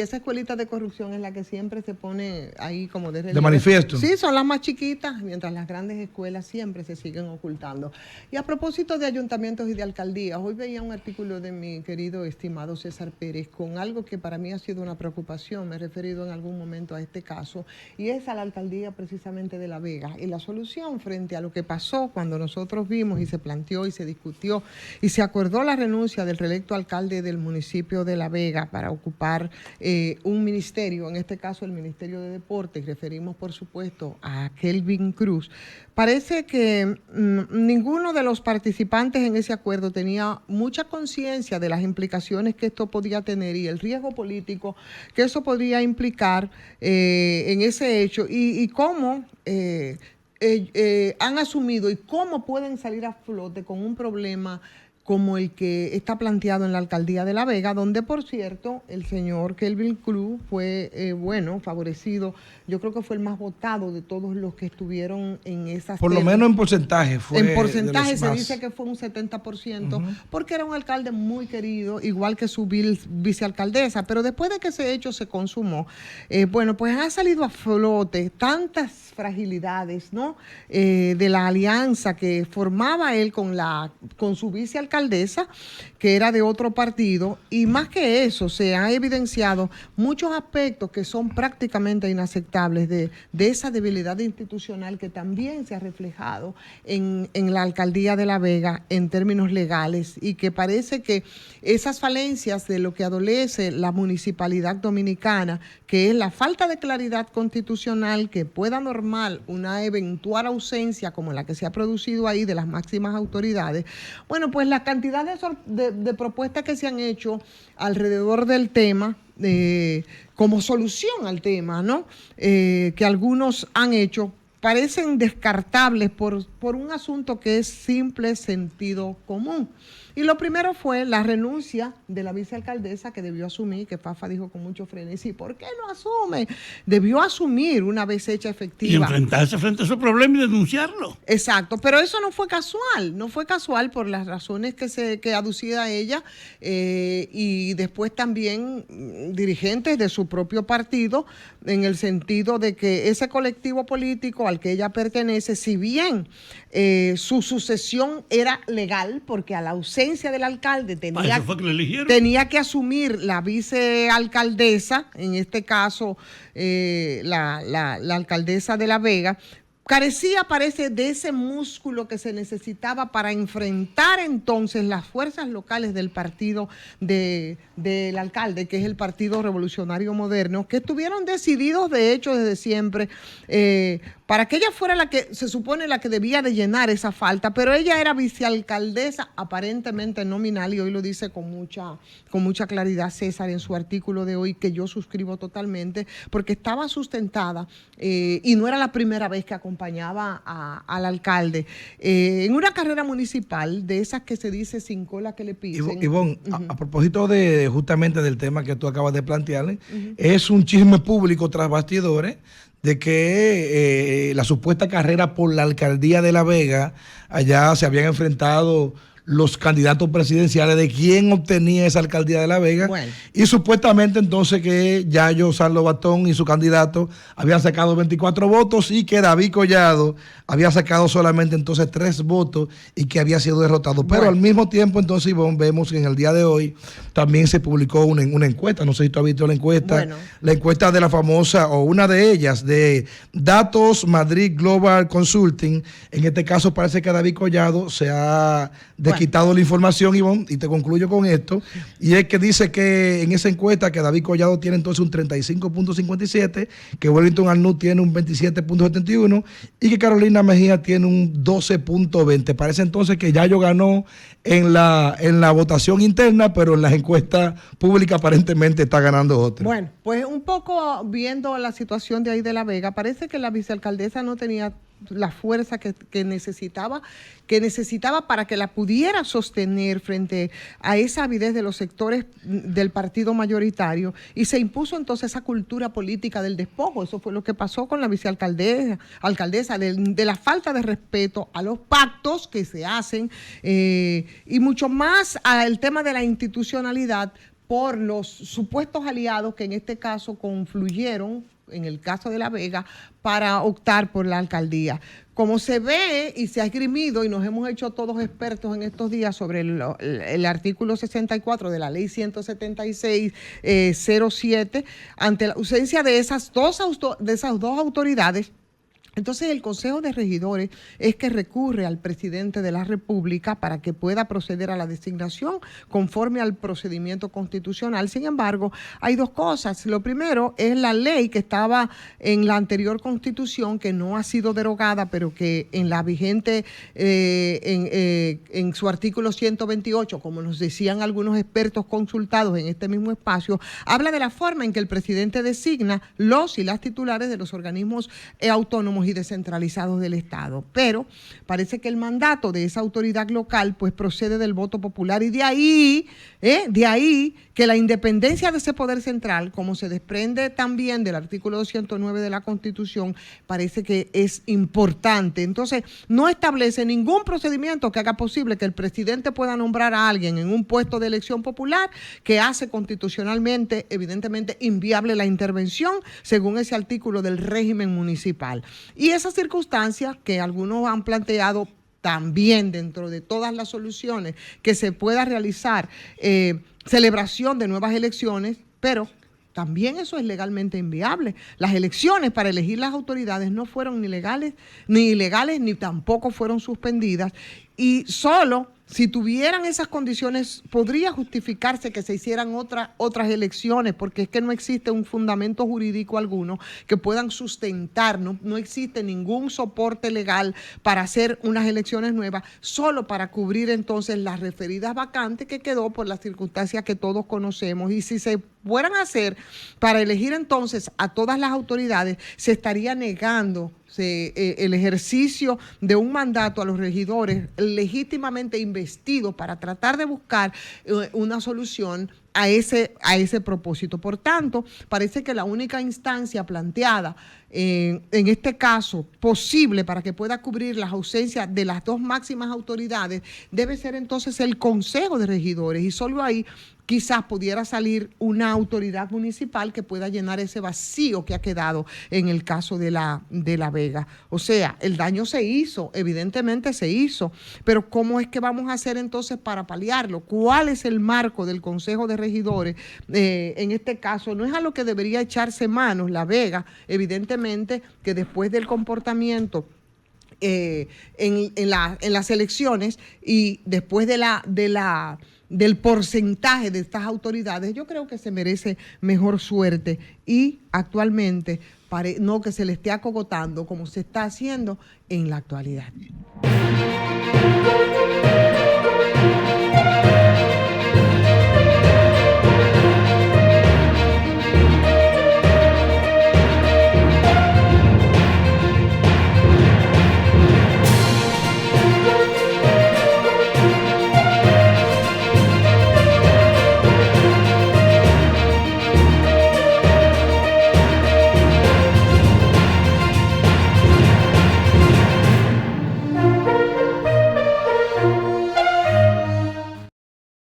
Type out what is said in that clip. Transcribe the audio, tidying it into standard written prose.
y esa escuelita de corrupción es la que siempre se pone ahí como de relieve. De manifiesto. Sí, son las más chiquitas, mientras las grandes escuelas siempre se siguen ocultando. Y a propósito de ayuntamientos y de alcaldías, hoy veía un artículo de mi querido estimado César Pérez con algo que para mí ha sido una preocupación, me he referido en algún momento a este caso, y es a la alcaldía precisamente de La Vega. Y la solución frente a lo que pasó cuando nosotros vimos y se planteó y se discutió y se acordó la renuncia del reelecto alcalde del municipio de La Vega para ocupar un ministerio, en este caso el Ministerio de Deportes, referimos por supuesto a Kelvin Cruz. Parece que ninguno de los participantes en ese acuerdo tenía mucha conciencia de las implicaciones que esto podía tener y el riesgo político que eso podría implicar en ese hecho y cómo han asumido y cómo pueden salir a flote con un problema como el que está planteado en la alcaldía de La Vega, donde, por cierto, el señor Kelvin Cruz fue, favorecido. Yo creo que fue el más votado de todos los que estuvieron en esas... Por lo menos en porcentaje fue. En porcentaje se dice que fue un 70%, porque era un alcalde muy querido, igual que su vicealcaldesa, pero después de que ese hecho se consumó, pues han salido a flote tantas fragilidades, ¿no? De la alianza que formaba él con su vicealcaldesa, que era de otro partido, y más que eso, se han evidenciado muchos aspectos que son prácticamente inaceptables de esa debilidad institucional que también se ha reflejado en la alcaldía de La Vega en términos legales, y que parece que esas falencias de lo que adolece la municipalidad dominicana, que es la falta de claridad constitucional que pueda normar una eventual ausencia como la que se ha producido ahí de las máximas autoridades, bueno, pues la cantidad de propuestas que se han hecho alrededor del tema, como solución al tema, ¿no? Que algunos han hecho, parecen descartables por un asunto que es simple sentido común. Y lo primero fue la renuncia de la vicealcaldesa que debió asumir, que Fafa dijo con mucho frenesí, ¿por qué no asume? Debió asumir una vez hecha efectiva. Y enfrentarse frente a su problema y denunciarlo. Exacto, pero eso no fue casual por las razones que aducía ella y después también dirigentes de su propio partido, en el sentido de que ese colectivo político al que ella pertenece, si bien su sucesión era legal, porque a la ausencia del alcalde tenía que asumir la vicealcaldesa, en este caso la alcaldesa de La Vega, carecía, parece, de ese músculo que se necesitaba para enfrentar entonces las fuerzas locales del partido del alcalde, que es el Partido Revolucionario Moderno, que estuvieron decididos, de hecho, desde siempre, para que ella fuera la que se supone la que debía de llenar esa falta, pero ella era vicealcaldesa aparentemente nominal, y hoy lo dice con mucha claridad César en su artículo de hoy, que yo suscribo totalmente, porque estaba sustentada y no era la primera vez que acompañaba al alcalde en una carrera municipal de esas que se dice sin cola que le pisen. Ivonne, a propósito justamente del tema que tú acabas de plantearle, es un chisme público tras bastidores de que la supuesta carrera por la alcaldía de La Vega, allá se habían enfrentado los candidatos presidenciales de quién obtenía esa alcaldía de La Vega. Bueno. Y supuestamente entonces que Yayo Sarlo Batón y su candidato habían sacado 24 votos y que David Collado había sacado solamente entonces 3 votos y que había sido derrotado. Pero al mismo tiempo entonces, Ivonne, vemos que en el día de hoy también se publicó una encuesta, no sé si tú has visto la encuesta, la encuesta de la famosa, o una de ellas, de Datos Madrid Global Consulting. En este caso parece que David Collado se ha quitado la información, Ivonne, y te concluyo con esto, y es que dice que en esa encuesta que David Collado tiene entonces un 35.57, que Wellington Arnoux tiene un 27.71 y que Carolina Mejía tiene un 12.20. Parece entonces que Yayo ganó en la votación interna, pero en las encuestas públicas aparentemente está ganando otra. Bueno, pues un poco viendo la situación de ahí de La Vega, parece que la vicealcaldesa no tenía la fuerza que necesitaba para que la pudiera sostener frente a esa avidez de los sectores del partido mayoritario, y se impuso entonces esa cultura política del despojo. Eso fue lo que pasó con la vicealcaldesa, de la falta de respeto a los pactos que se hacen y mucho más al tema de la institucionalidad, por los supuestos aliados que en este caso confluyeron, en el caso de La Vega, para optar por la alcaldía. Como se ve y se ha esgrimido, y nos hemos hecho todos expertos en estos días sobre el artículo 64 de la ley 176-07, ante la ausencia de esas dos autoridades, entonces el Consejo de Regidores es que recurre al presidente de la República para que pueda proceder a la designación conforme al procedimiento constitucional. Sin embargo, hay dos cosas. Lo primero es la ley que estaba en la anterior Constitución, que no ha sido derogada, pero que en la vigente, en su artículo 128, como nos decían algunos expertos consultados en este mismo espacio, habla de la forma en que el presidente designa los y las titulares de los organismos autónomos y descentralizados del Estado. Pero parece que el mandato de esa autoridad local pues procede del voto popular, y de ahí que la independencia de ese poder central, como se desprende también del artículo 209 de la Constitución, parece que es importante. Entonces, no establece ningún procedimiento que haga posible que el presidente pueda nombrar a alguien en un puesto de elección popular, que hace constitucionalmente, evidentemente, inviable la intervención según ese artículo del régimen municipal. Y esa circunstancia que algunos han planteado también dentro de todas las soluciones que se pueda realizar, celebración de nuevas elecciones, pero también eso es legalmente inviable. Las elecciones para elegir las autoridades no fueron ni legales, ni ilegales, ni tampoco fueron suspendidas, y solo si tuvieran esas condiciones podría justificarse que se hicieran otras elecciones, porque es que no existe un fundamento jurídico alguno que puedan sustentar, no existe ningún soporte legal para hacer unas elecciones nuevas, solo para cubrir entonces las referidas vacantes que quedó por las circunstancias que todos conocemos. Y si se fueran a hacer para elegir entonces a todas las autoridades, se estaría negando el ejercicio de un mandato a los regidores legítimamente investidos para tratar de buscar una solución a ese propósito. Por tanto, parece que la única instancia planteada en este caso posible para que pueda cubrir las ausencias de las dos máximas autoridades debe ser entonces el Consejo de Regidores, y solo ahí quizás pudiera salir una autoridad municipal que pueda llenar ese vacío que ha quedado en el caso de la Vega. O sea, el daño se hizo, evidentemente se hizo, pero ¿cómo es que vamos a hacer entonces para paliarlo? ¿Cuál es el marco del Consejo de Regidores? En este caso, no es a lo que debería echarse manos La Vega, evidentemente que después del comportamiento en las elecciones y después del porcentaje de estas autoridades, yo creo que se merece mejor suerte, y actualmente no que se le esté acogotando como se está haciendo en la actualidad.